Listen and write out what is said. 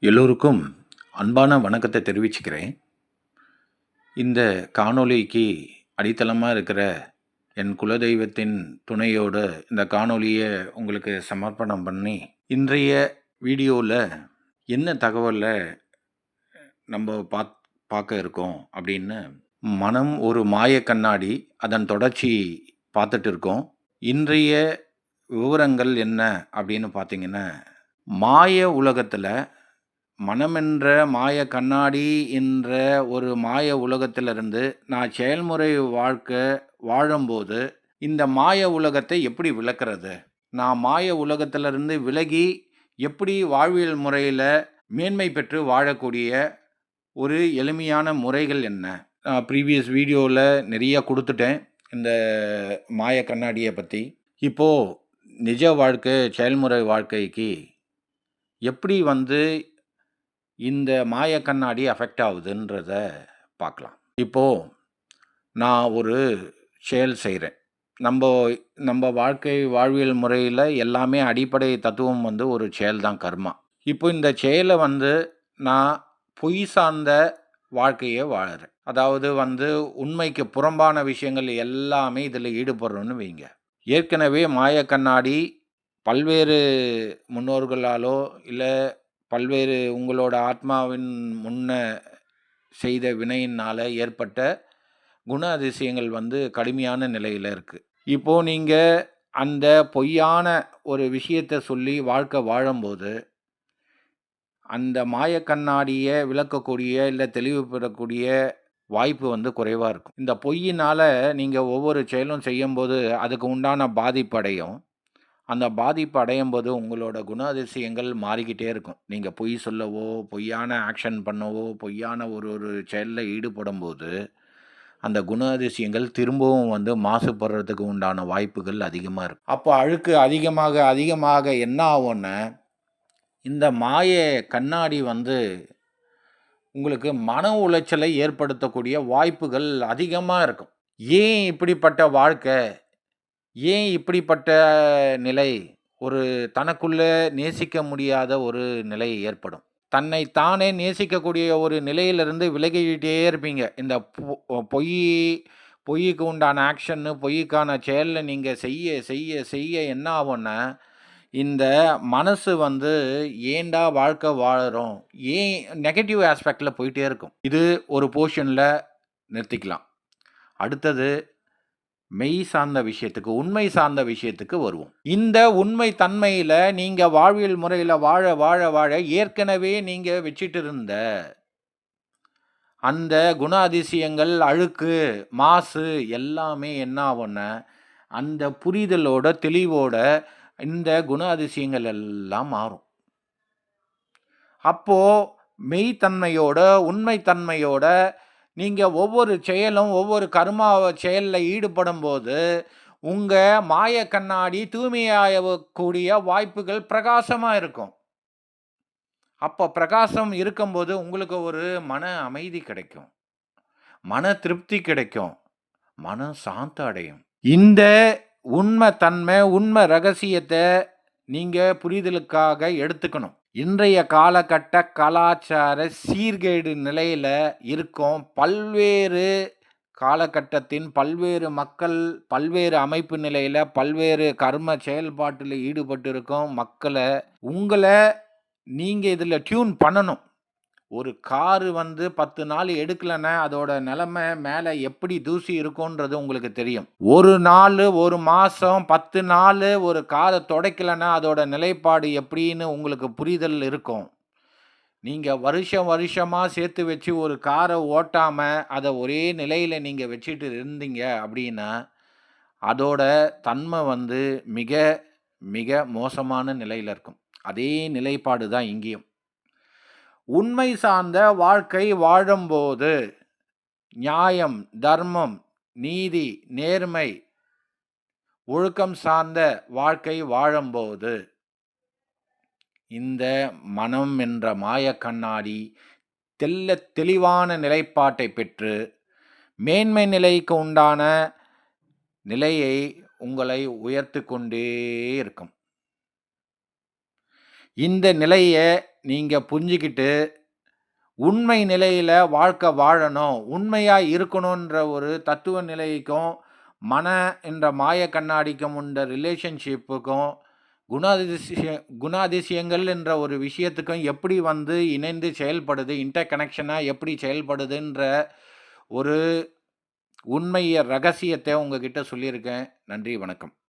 எல்லோருக்கும் அன்பான வணக்கத்தை தெரிவிச்சுக்கிறேன். இந்த காணொளிக்கு அடித்தளமா இருக்கிற என் குலதெய்வத்தின் துணையோட இந்த காணொளிய உங்களுக்கு சமர்ப்பணம் பண்ணி, இன்றைய வீடியோல என்ன தகவல நம்ப பார்க்க இருக்கோம் அப்படின்னு, மனம் ஒரு மாயக் கண்ணாடி அதன் தொடர்ச்சி பார்த்துட்டு இருக்கோம். இன்றைய விவரங்கள் என்ன அப்படின்னு பார்த்தீங்கன்னா, மாய உலகத்துல மனமென்ற மாய கண்ணாடி என்ற ஒரு மாய உலகத்திலிருந்து நான் செயல்முறை வாழ்க்கை வாழும்போது, இந்த மாய உலகத்தை எப்படி விளக்குறது? நான் மாய உலகத்திலிருந்து விலகி, எப்படி வாழ்வியல் முறையில மேன்மை பெற்று வாழக்கூடிய ஒரு எளிமையான முறைகள் என்ன? ப்ரீவியஸ் வீடியோல நிறைய குடுத்துட்டேன், இந்த மாய கண்ணாடிய பத்தி. இப்போ நிஜ வாழ்க்கை, செயல்முறை வாழ்க்கைக்கு எப்படி இந்த மாய கண்ணாடி அஃபெக்ட் ஆகுதுன்றத பார்க்கலாம். இப்போ நான் ஒரு செயல் செய்றேன். நம்ப நம்ப வாழ்வியல் முறையில எல்லாமே அடிப்படை தத்துவம் ஒரு செயல் தான் கர்மா. இப்போ இந்த செயல நான் பொய் சார்ந்த வாழ்க்கைய வாழுறேன். அதாவது உண்மைக்கு புறம்பான விஷயங்கள் எல்லாமே இதில ஈடுபடுறோம்னு வைங்க. ஏற்கனவே மாய கண்ணாடி பல்வேறு முன்னோர்களாலோ, இல்ல பல்வேறு உங்களோட ஆத்மாவின் முன்ன செய்த வினையினால ஏற்பட்ட குண அதிசயங்கள் கடுமையான நிலையில இருக்கு. இப்போ நீங்க அந்த பொய்யான ஒரு விஷயத்த சொல்லி வாழ்க்கை வாழும்போது, அந்த மாய கண்ணாடிய விளக்கக்கூடிய, இல்ல தெளிவு பெறக்கூடிய வாய்ப்பு குறைவா இருக்கும். இந்த பொய்யினால நீங்க ஒவ்வொரு செயலும் செய்யும்போது, அதுக்கு உண்டான பாதிப்பு அடையும். அந்த பாதிப்பு அடையும்போது உங்களோட குணாதிசயங்கள் மாறிக்கிட்டே இருக்கும். நீங்க பொய் சொல்லவோ, பொய்யான ஆக்ஷன் பண்ணவோ, பொய்யான ஒரு ஒரு செயல்ல ஈடுபடும்போது, அந்த குணாதிசயங்கள் திரும்பவும் மாசுபடுறதுக்கு உண்டான வாய்ப்புகள் அதிகமா இருக்கும். அப்போ அழுக்கு அதிகமாக, அதிகமாக என்ன ஆகும்னா, இந்த மாய கண்ணாடி உங்களுக்கு மன உளைச்சலை ஏற்படுத்தக்கூடிய வாய்ப்புகள் அதிகமா இருக்கும். ஏன் இப்படிப்பட்ட வாழ்க்கை? ஏன் இப்படிப்பட்ட நிலை? ஒரு தனக்குள்ள நேசிக்க முடியாத ஒரு நிலை ஏற்படும். தன்னை தானே நேசிக்கக்கூடிய ஒரு நிலையிலிருந்து விலகிக்கிட்டே இருப்பீங்க. இந்த பொய் பொய்யுக்கு உண்டான ஆக்ஷன்னு, பொய்யுக்கான செயல்ல நீங்க செய்ய, செய்ய, செய்ய என்ன ஆகும்னா, இந்த மனசு ஏன்டா வாழ்க்கை வாழுறோம்? ஏன் நெகட்டிவ் ஆஸ்பெக்ட்ல போயிட்டே இருக்கும். இது ஒரு போர்ஷன்ல நிறுத்திக்கலாம். அடுத்தது மெய் சார்ந்த விஷயத்துக்கு, உண்மை சார்ந்த விஷயத்துக்கு வருவோம். இந்த உண்மை தன்மையில நீங்க வாழ்வியல் முறையில வாழ, வாழ, வாழ ஏற்கனவே நீங்க வச்சுட்டு இருந்த அந்த குண அதிசயங்கள், அழுக்கு, மாசு எல்லாமே என்ன ஆகும்னா, அந்த புரிதலோட, தெளிவோட இந்த குண அதிசயங்கள் எல்லாம் மாறும். அப்போ மெய்த்தன்மையோட, உண்மை தன்மையோட நீங்க ஒவ்வொரு செயலும், ஒவ்வொரு கர்மா செயல்ல ஈடுபடும்போது, உங்க மாய கண்ணாடி தூய்மையாகக்கூடிய வாய்ப்புகள் பிரகாசமா இருக்கும். அப்ப பிரகாசம் இருக்கும்போது உங்களுக்கு ஒரு மன அமைதி கிடைக்கும். மன திருப்தி கிடைக்கும். மனம் சாந்தம் அடையும். இந்த உண்மை தன்மை, உண்மை ரகசியத்த நீங்க புரிதலுக்காக எடுத்துக்கணும். இன்றைய காலகட்ட கலாச்சார சீர்கேடு நிலையில இருக்கோம். பல்வேறு காலகட்டத்தின் பல்வேறு மக்கள், பல்வேறு அமைப்பு நிலையில, பல்வேறு கர்ம செயல்பாட்டில ஈடுபட்டு இருக்கோம் மக்கள. உங்கள நீங்க இதில டியூன் பண்ணணும். ஒரு காரு 10 நாள் எடுக்கலன்னா, அதோட நெலைமை மேல எப்படி தூசி இருக்கும்ன்றது உங்களுக்கு தெரியும். ஒரு நாளு, 1 மாசம், 10 நாளு ஒரு கார தொடைக்கலன்னா, அதோட நிலைப்பாடு எப்படின்னு உங்களுக்கு புரிதல் இருக்கும். நீங்க வருஷம் வருஷமா சேர்த்து வச்சு ஒரு கார ஓட்டாம, அத ஒரே நிலையில நீங்க வச்சுட்டு இருந்தீங்க அப்படின்னா, அதோட தன்மை மிக, மிக மோசமான நிலையில இருக்கும். அதே நிலைப்பாடு தான் இங்கேயும். உண்மை சார்ந்த வாழ்க்கை வாழும்போது, நியாயம், தர்மம், நீதி, நேர்மை, ஒழுக்கம் சார்ந்த வாழ்க்கை வாழும்போது, இந்த மனம் என்ற மாயக் கண்ணாடி தெள்ளத் தெளிவான நிலைப்பாட்டை பெற்று, மேன்மை நிலைக்கு உண்டான நிலையை உங்களை உயர்த்திக் கொண்டே இருக்கும். இந்த நிலைய நீங்க புரிஞ்சுக்கிட்டு, உண்மை நிலையில வாழ்க்கை வாழணும், உண்மையா இருக்கணுன்ற ஒரு தத்துவ நிலைக்கும், மன என்ற மாய கண்ணாடிக்கும் உண்ட ரிலேஷன்ஷிப்புக்கும், குணாதிசய குணாதிசயங்கள் என்ற ஒரு விஷயத்துக்கும் எப்படி வந்து இணைந்து செயல்படுது, இன்டர் கனெக்ஷனா எப்படி செயல்படுதுன்ற ஒரு உண்மைய ரகசியத்த உங்ககிட்ட சொல்லியிருக்கேன். நன்றி, வணக்கம்.